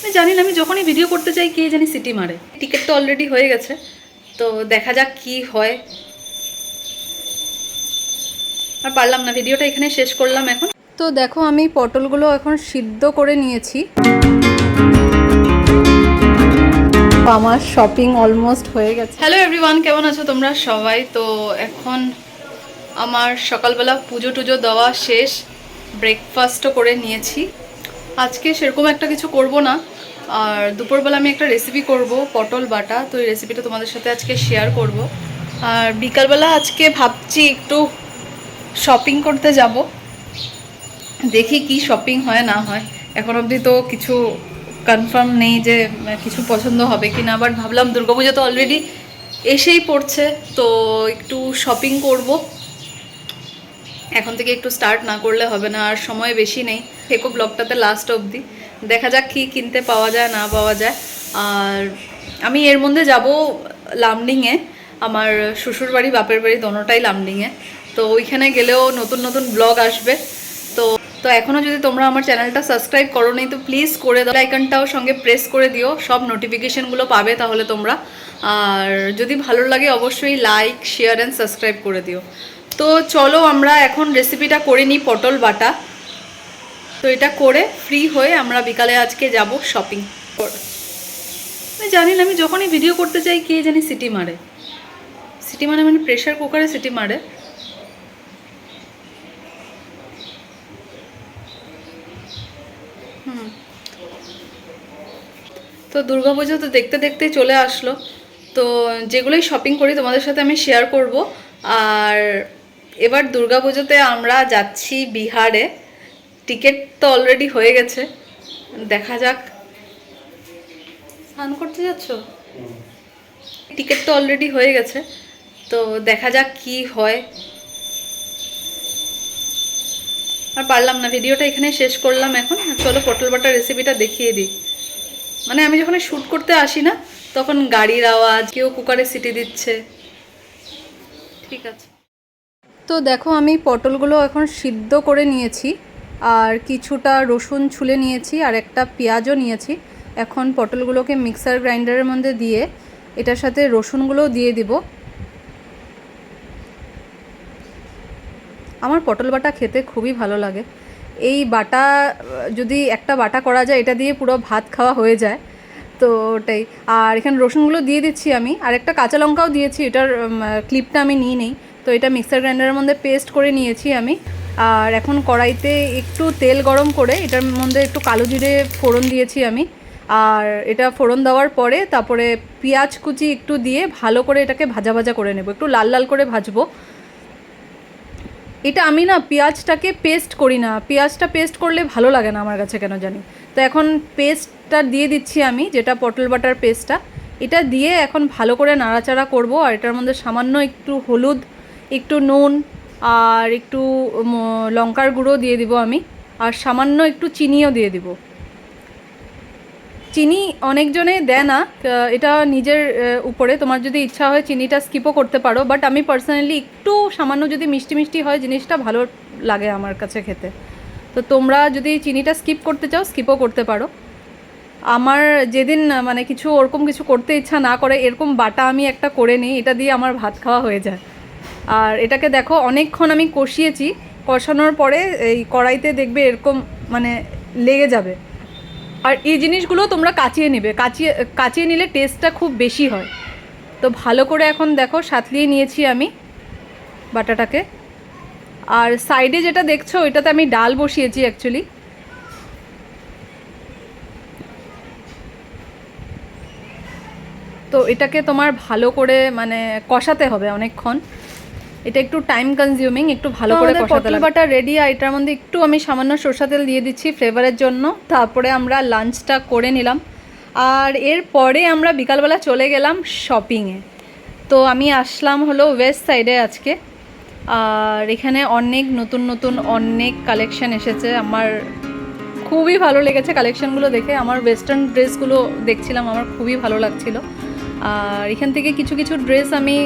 আমি জানি না, আমি যখনই ভিডিও করতে চাই কে জানি সিটি মারে। টিকিট তো অলরেডি হয়ে গেছে, তো দেখা যাক কি হয়। আর পারলাম না, ভিডিওটা এখানে শেষ করলাম এখন। তো দেখো আমি পটলগুলো এখন সিদ্ধ করে নিয়েছি। আমার শপিং অলমোস্ট হয়ে গেছে। হ্যালো এভরিওয়ান, কেমন আছো তোমরা সবাই? তো এখন আমার সকালবেলা পুজো টুজো দেওয়া শেষ, ব্রেকফাস্টও করে নিয়েছি। আজকে সেরকম একটা কিছু করব না, আর দুপুরবেলা আমি একটা রেসিপি করব পটল বাটা, তো এই রেসিপিটা তোমাদের সাথে আজকে শেয়ার করব। আর বিকালবেলা আজকে ভাবছি একটু শপিং করতে যাব, দেখি কি শপিং হয় না হয়। এখন অবধি তো কিছু কনফার্ম নেই যে কিছু পছন্দ হবে কি না, বাট ভাবলাম দুর্গাপুজো তো অলরেডি এসেই পড়ছে, তো একটু শপিং করব। এখন থেকে একটু স্টার্ট না করলে হবে না, আর সময় বেশি নেই। থেকো ব্লগটাতে লাস্ট অবধি, দেখা যাক কী কিনতে পাওয়া যায় না পাওয়া যায়। আর আমি এর মধ্যে যাব লামডিংয়ে, আমার শ্বশুরবাড়ি বাপের বাড়ি দোনোটাই লামডিংয়ে, তো ওইখানে গেলেও নতুন নতুন ব্লগ আসবে। তো তো এখনও যদি তোমরা আমার চ্যানেলটা সাবস্ক্রাইব করো নি তো প্লিজ করে দাও, আইকনটাও সঙ্গে প্রেস করে দিও, সব নোটিফিকেশানগুলো পাবে তাহলে তোমরা। আর যদি ভালো লাগে অবশ্যই লাইক শেয়ার অ্যান্ড সাবস্ক্রাইব করে দিও। তো চলো আমরা এখন রেসিপিটা করে নিই, পটল বাটা। তো এটা করে ফ্রি হয়ে আমরা বিকালে আজকে যাব শপিং। আমি জানি না, আমি যখনই ভিডিও করতে চাই কে জানি সিটি মারে। সিটি মানে প্রেশার কুকারে সিটি মারে। তো দুর্গাপুজো তো দেখতে দেখতে চলে আসলো, তো যেগুলোই শপিং করি তোমাদের সাথে আমি শেয়ার করব। আর এবার দুর্গাপুজোতে আমরা যাচ্ছি বিহারে, টিকিট তো অলরেডি হয়ে গেছে, দেখা যাক। স্নান করতে যাচ্ছ? টিকিট তো অলরেডি হয়ে গেছে, তো দেখা যাক কি হয়। আর পারলাম না, ভিডিওটা এখানে শেষ করলাম এখন। চলো পটল বাটার রেসিপিটা দেখিয়ে দিই। মানে আমি যখন শ্যুট করতে আসি না তখন গাড়ির আওয়াজ, কেউ কুকারে সিটি দিচ্ছে। ঠিক আছে, তো দেখো আমি পটলগুলো এখন সিদ্ধ করে নিয়েছি, আর কিছুটা রসুন ছুলে নিয়েছি, আর একটা পেঁয়াজও নিয়েছি। এখন পটলগুলোকে মিক্সার গ্রাইন্ডারের মধ্যে দিয়ে এটার সাথে রসুনগুলোও দিয়ে দিব। আমার পটল বাটা খেতে খুবই ভালো লাগে। এই বাটা যদি একটা বাটা করা যায়, এটা দিয়ে পুরো ভাত খাওয়া হয়ে যায়, তো ওটাই। আর এখানে রসুনগুলো দিয়ে দিচ্ছি আমি, আর একটা কাঁচা লঙ্কাও দিয়েছি, এটার ক্লিপটা আমি নিই নেই। তো এটা মিক্সার গ্রাইন্ডারের মধ্যে পেস্ট করে নিয়েছি আমি। আর এখন কড়াইতে একটু তেল গরম করে এটার মধ্যে একটু কালো জিরে ফোড়ন দিয়েছি আমি। আর এটা ফোড়ন দেওয়ার পরে তারপরে পেঁয়াজ কুচি একটু দিয়ে ভালো করে এটাকে ভাজা ভাজা করে নেব, একটু লাল লাল করে ভাজবো। এটা আমি না পেঁয়াজটাকে পেস্ট করি না, পেঁয়াজটা পেস্ট করলে ভালো লাগে না আমার কাছে কেন জানি। তো এখন পেস্টটা দিয়ে দিচ্ছি আমি, যেটা পটল বাটার পেস্টটা, এটা দিয়ে এখন ভালো করে নাড়াচাড়া করব। আর এটার মধ্যে সামান্য একটু হলুদ, একটু নুন, আর একটু লঙ্কার গুঁড়ো দিয়ে দিব আমি, আর সামান্য একটু চিনিও দিয়ে দিব। চিনি অনেকজনে দেয় না, এটা নিজের উপরে, তোমার যদি ইচ্ছা হয় চিনিটা স্কিপও করতে পারো, বাট আমি পার্সোনালি একটু সামান্য যদি মিষ্টি মিষ্টি হয় জিনিসটা ভালো লাগে আমার কাছে খেতে। তো তোমরা যদি চিনিটা স্কিপ করতে চাও স্কিপও করতে পারো। আমার যেদিন মানে কিছু ওরকম কিছু করতে ইচ্ছা না করে, এরকম বাটা আমি একটা করে নিই, এটা দিয়ে আমার ভাত খাওয়া হয়ে যায়। আর এটাকে দেখো অনেকক্ষণ আমি কষিয়েছি, কষানোর পরে এই কড়াইতে দেখবে এরকম মানে লেগে যাবে। আর এই জিনিসগুলো তোমরা কাচিয়ে নেবে, কাচিয়ে নিলে টেস্টটা খুব বেশি হয়। তো ভালো করে এখন দেখো সাঁতলিয়ে নিয়েছি আমি বাটাটাকে। আর সাইডে যেটা দেখছো ওইটাতে আমি ডাল বসিয়েছি অ্যাকচুয়ালি। তো এটাকে তোমার ভালো করে মানে কষাতে হবে অনেকক্ষণ, এটা একটু টাইম কনজিউমিং, একটু ভালো করে কষাতে হবে। পটল বাটা রেডি, আর এটার মধ্যে একটু আমি সামান্য সরষা তেল দিয়ে দিচ্ছি ফ্লেভারের জন্য। তারপরে আমরা লাঞ্চটা করে নিলাম, আর এরপরে আমরা বিকালবেলা চলে গেলাম শপিংয়ে। তো আমি আসলাম হলো ওয়েস্ট সাইডে আজকে, আর এখানে অনেক নতুন নতুন অনেক কালেকশান এসেছে। আমার খুবই ভালো লেগেছে কালেকশানগুলো দেখে, আমার ওয়েস্টার্ন ড্রেসগুলো দেখছিলাম, আমার খুবই ভালো লাগছিল। আর এখান থেকে কিছু কিছু ড্রেস আমি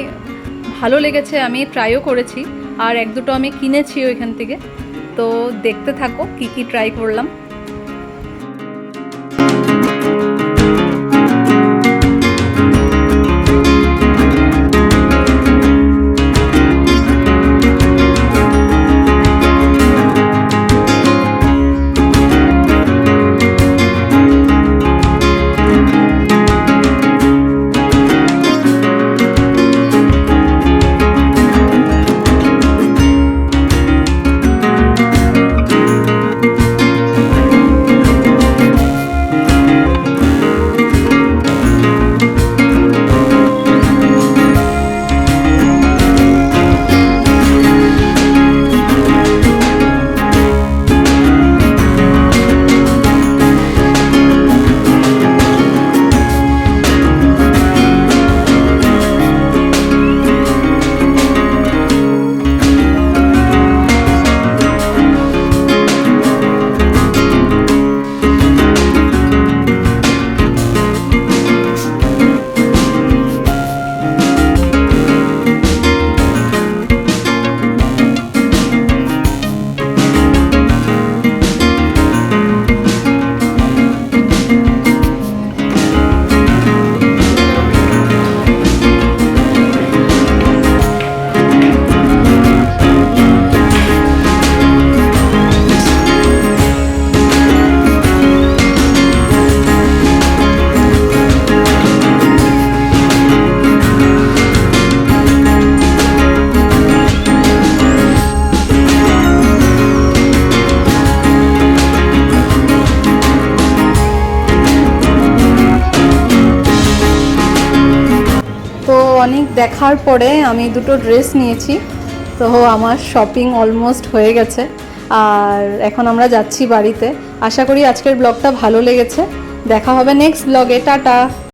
ভালো লেগেছে, আমি ট্রাইও করেছি, আর এক দুটো আমি কিনেছি ওইখান থেকে। তো দেখতে থাকো কি কি ট্রাই করলাম। অনেক দেখার পরে আমি দুটো ড্রেস নিয়েছি। তো আমার শপিং অলমোস্ট হয়ে গেছে, আর এখন আমরা যাচ্ছি বাড়িতে। আশা করি আজকের ব্লগটা ভালো লেগেছে। দেখা হবে নেক্সট ব্লগে। টাটা।